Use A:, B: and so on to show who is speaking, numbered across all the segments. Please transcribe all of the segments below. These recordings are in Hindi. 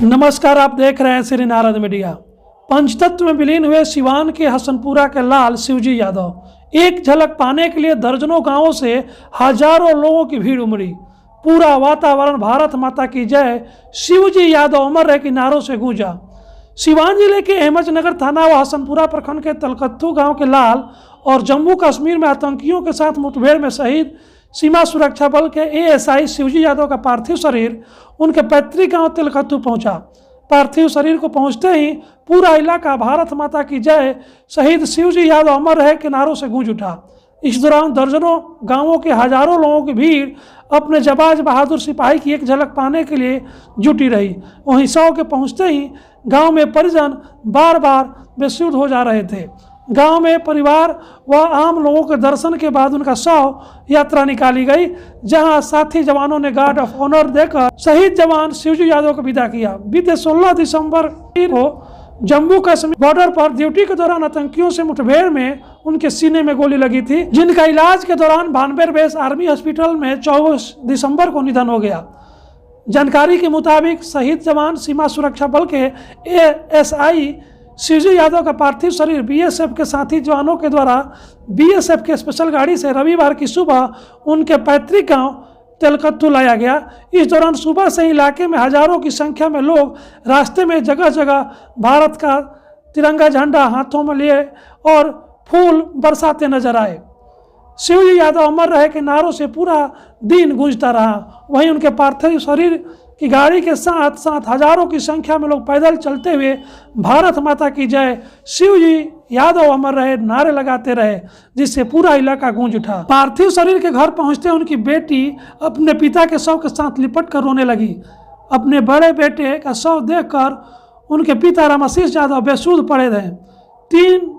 A: नमस्कार, आप देख रहे हैं श्री नारद मीडिया। पंचतत्व में विलीन हुए सिवान के हसनपुरा के लाल शिवजी यादव एक झलक पाने के लिए दर्जनों गांवों से हजारों लोगों की भीड़ उमड़ी। पूरा वातावरण भारत माता की जय, शिवजी यादव अमर रहे के नारों से गूंजा। सिवान जिले के अहमदनगर थाना व हसनपुरा प्रखंड के तलकत्तू गांव के लाल और जम्मू कश्मीर में आतंकियों के साथ मुठभेड़ में शहीद सीमा सुरक्षा बल के एएसआई शिवजी यादव का पार्थिव शरीर उनके पैतृक गांव तिलकत्तू पहुंचा। पार्थिव शरीर को पहुंचते ही पूरा इलाका भारत माता की जय, शहीद शिवजी यादव अमर रहे के नारों से गूंज उठा। इस दौरान दर्जनों गांवों के हजारों लोगों की भीड़ अपने जाबाज बहादुर सिपाही की एक झलक पाने के लिए जुटी रही। वहीं शव के पहुंचते ही गांव में परिजन बार बार बेसुध हो जा रहे थे। गांव में परिवार व आम लोगों के दर्शन के बाद उनका शव यात्रा निकाली गई, जहां साथी जवानों ने गार्ड ऑफ ऑनर देकर शहीद जवान शिवजी यादव को विदा किया। बीते 16 दिसंबर को जम्मू कश्मीर बॉर्डर पर ड्यूटी के दौरान आतंकियों से मुठभेड़ में उनके सीने में गोली लगी थी, जिनका इलाज के दौरान भानबेर बेस आर्मी हॉस्पिटल में 24 दिसंबर को निधन हो गया। जानकारी के मुताबिक शहीद जवान सीमा सुरक्षा बल के एएसआई शिवजी यादव का पार्थिव शरीर बीएसएफ के साथी जवानों के द्वारा बीएसएफ के स्पेशल गाड़ी से रविवार की सुबह उनके पैतृक गांव तिलकत्तू लाया गया। इस दौरान सुबह से इलाके में हजारों की संख्या में लोग रास्ते में जगह जगह भारत का तिरंगा झंडा हाथों में लिए और फूल बरसाते नजर आए। शिवजी यादव अमर रहे के नारों से पूरा दिन गूंजता रहा। वहीं उनके पार्थिव शरीर की गाड़ी के साथ साथ हजारों की संख्या में लोग पैदल चलते हुए भारत माता की जय, शिवजी यादव अमर रहे नारे लगाते रहे, जिससे पूरा इलाका गूंज उठा। पार्थिव शरीर के घर पहुंचते उनकी बेटी अपने पिता के शव के साथ लिपट कर रोने लगी। अपने बड़े बेटे का शव देखकर उनके पिता रामाशीष यादव बेसुध पड़े रहे। 3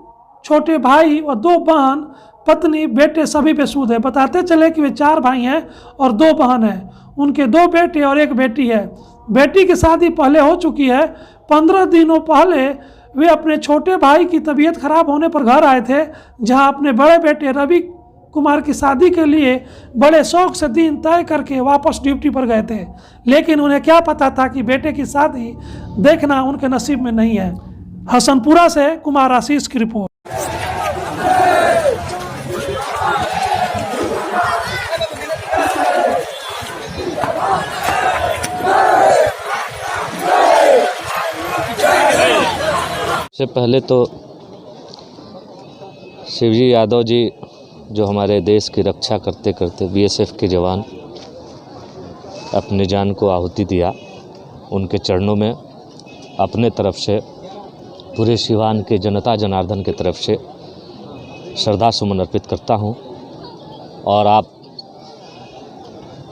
A: छोटे भाई और 2 बहन, पत्नी, बेटे सभी बेसुध है। बताते चले कि वे 4 भाई हैं और 2 बहन हैं। उनके 2 बेटे और 1 बेटी है। बेटी की शादी पहले हो चुकी है। 15 दिनों पहले वे अपने छोटे भाई की तबीयत खराब होने पर घर आए थे, जहां अपने बड़े बेटे रवि कुमार की शादी के लिए बड़े शौक से दिन तय करके वापस ड्यूटी पर गए थे। लेकिन उन्हें क्या पता था कि बेटे की शादी देखना उनके नसीब में नहीं है। हसनपुरा से कुमार आशीष की रिपोर्ट।
B: सबसे पहले तो शिवजी यादव जी जो हमारे देश की रक्षा करते करते बीएसएफ के जवान अपने जान को आहुति दिया, उनके चरणों में अपने तरफ से पूरे सिवान के जनता जनार्दन की तरफ से श्रद्धा सुमन अर्पित करता हूं। और आप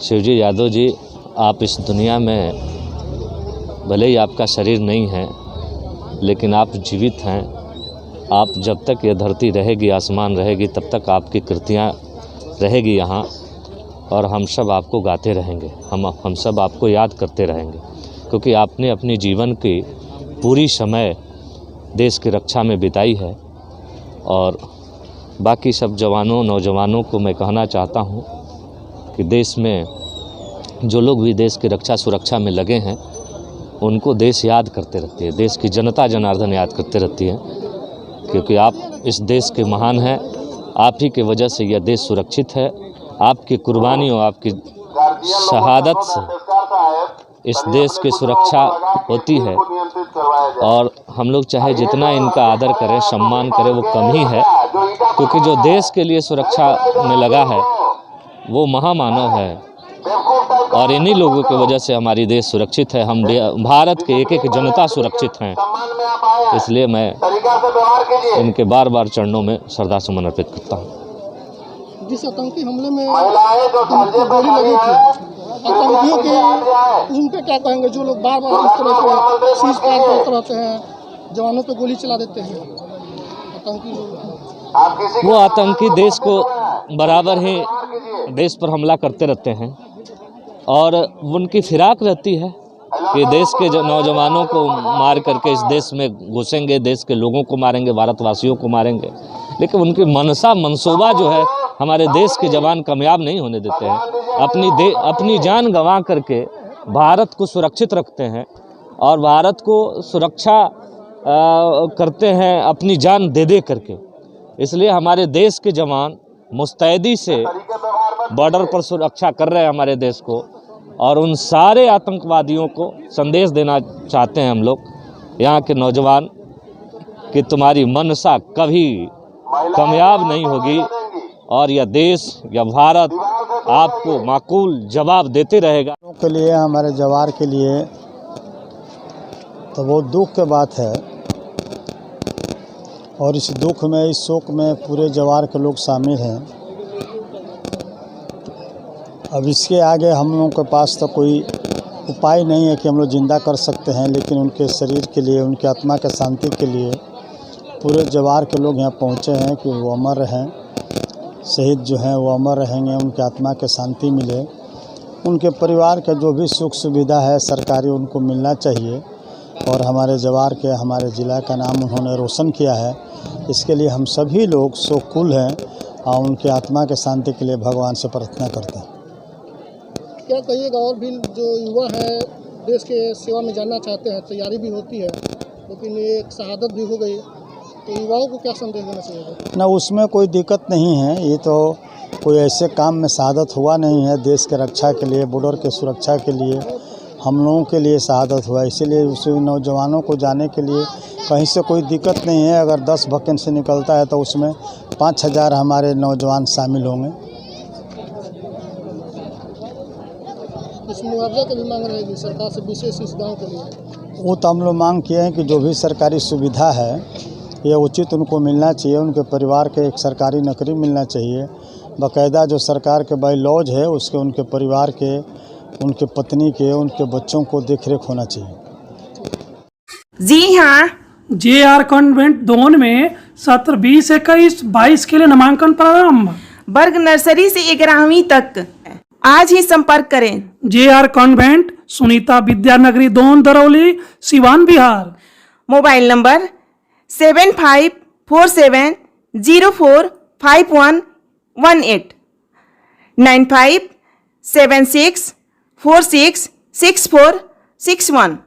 B: शिवजी यादव जी, आप इस दुनिया में भले ही आपका शरीर नहीं है, लेकिन आप जीवित हैं। आप जब तक ये धरती रहेगी, आसमान रहेगी, तब तक आपकी कृतियाँ रहेगी यहाँ, और हम सब आपको गाते रहेंगे, हम सब आपको याद करते रहेंगे, क्योंकि आपने अपनी जीवन की पूरी समय देश की रक्षा में बिताई है। और बाकी सब जवानों नौजवानों को मैं कहना चाहता हूँ कि देश में जो लोग भी देश की रक्षा सुरक्षा में लगे हैं, उनको देश याद करते रहती है, देश की जनता जनार्दन याद करते रहती है, क्योंकि आप इस देश के महान हैं। आप ही की वजह से यह देश सुरक्षित है। आपकी कुर्बानियों, आपकी शहादत से इस देश की सुरक्षा होती है। और हम लोग चाहे जितना इनका आदर करें, सम्मान करें, वो कम ही है, क्योंकि जो देश के लिए सुरक्षा में लगा है वो महामानव है। और इन्हीं लोगों की वजह से हमारी देश सुरक्षित है। हम भारत के एक एक जनता सुरक्षित हैं। इसलिए मैं इनके बार बार चरणों में श्रद्धा सुमन अर्पित करता हूँ।
C: जिस आतंकी हमले में गोली लगी थी, आतंकियों के उन पे क्या कहेंगे, जो लोग बार बार इस तरह के सीज फायर करते रहते हैं, जवानों पे गोली चला देते हैं आतंकी?
B: वो आतंकी देश को बराबर ही देश पर हमला करते रहते हैं, और उनकी फिराक रहती है कि देश के नौजवानों को मार करके इस देश में घुसेंगे, देश के लोगों को मारेंगे, भारतवासियों को मारेंगे। लेकिन उनकी मनसूबा जो है हमारे देश के जवान कामयाब नहीं होने देते हैं। अपनी जान गंवा करके भारत को सुरक्षित रखते हैं। और भारत को सुरक्षा करते हैं अपनी जान दे दे करके। इसलिए हमारे देश के जवान मुस्तैदी से बॉर्डर पर सुरक्षा कर रहे हैं हमारे देश को, और उन सारे आतंकवादियों को संदेश देना चाहते हैं हम लोग यहाँ के नौजवान कि तुम्हारी मनसा कभी कामयाब नहीं होगी और यह देश या भारत आपको माकूल जवाब देते रहेगा।
D: के लिए हमारे जवार के लिए तो बहुत दुख की बात है, और इस दुख में इस शोक में पूरे जवार के लोग शामिल हैं। अब इसके आगे हम लोगों के पास तो कोई उपाय नहीं है कि हम लोग ज़िंदा कर सकते हैं, लेकिन उनके शरीर के लिए, उनके आत्मा के शांति के लिए पूरे जवार के लोग यहाँ पहुँचे हैं कि वो अमर रहें, शहीद जो हैं वो अमर रहेंगे, उनके आत्मा के शांति मिले। उनके परिवार का जो भी सुख सुविधा है सरकारी उनको मिलना चाहिए, और हमारे जवार के, हमारे ज़िला का नाम उन्होंने रोशन किया है, इसके लिए हम सभी लोग शोककुल हैं और उनके आत्मा के शांति के लिए भगवान से प्रार्थना करते हैं।
C: क्या कहिएगा, और भी जो युवा है देश के सेवा में जाना चाहते हैं, तैयारी भी होती है, लेकिन ये एक शहादत भी हो गई, तो युवाओं को क्या संदेश देना चाहिए?
D: ना, उसमें कोई दिक्कत नहीं है, ये तो कोई ऐसे काम में शहादत हुआ नहीं है। देश के रक्षा के लिए, बॉर्डर के सुरक्षा के लिए हम लोगों के लिए शहादत हुआ, इसीलिए उस नौजवानों को जाने के लिए कहीं से कोई दिक्कत नहीं है। अगर 10 वैकेंसी निकलता है तो उसमें 5000 हमारे नौजवान शामिल होंगे।
C: कुछ मुआवजा की भी मांग रहेगी सरकार से, विशेष इस गाँव के लिए?
D: वो तो हम लोग मांग किए हैं कि जो भी सरकारी सुविधा है ये उचित उनको मिलना चाहिए। उनके परिवार के एक सरकारी नौकरी मिलना चाहिए, बाकायदा जो सरकार के बाई लॉज है उसके, उनके परिवार के, उनके पत्नी के, उनके बच्चों को देखरेख होना चाहिए।
E: जी हाँ,
A: JR कॉन्वेंट दोन में सत्र 20-21-22 के लिए नामांकन प्रारंभ।
E: वर्ग नर्सरी से 11वीं तक आज ही संपर्क करें।
A: JR कॉन्वेंट, सुनीता विद्यानगरी दोन, दरौली, सिवान, बिहार।
E: Mobile number 7547045118 9576466461।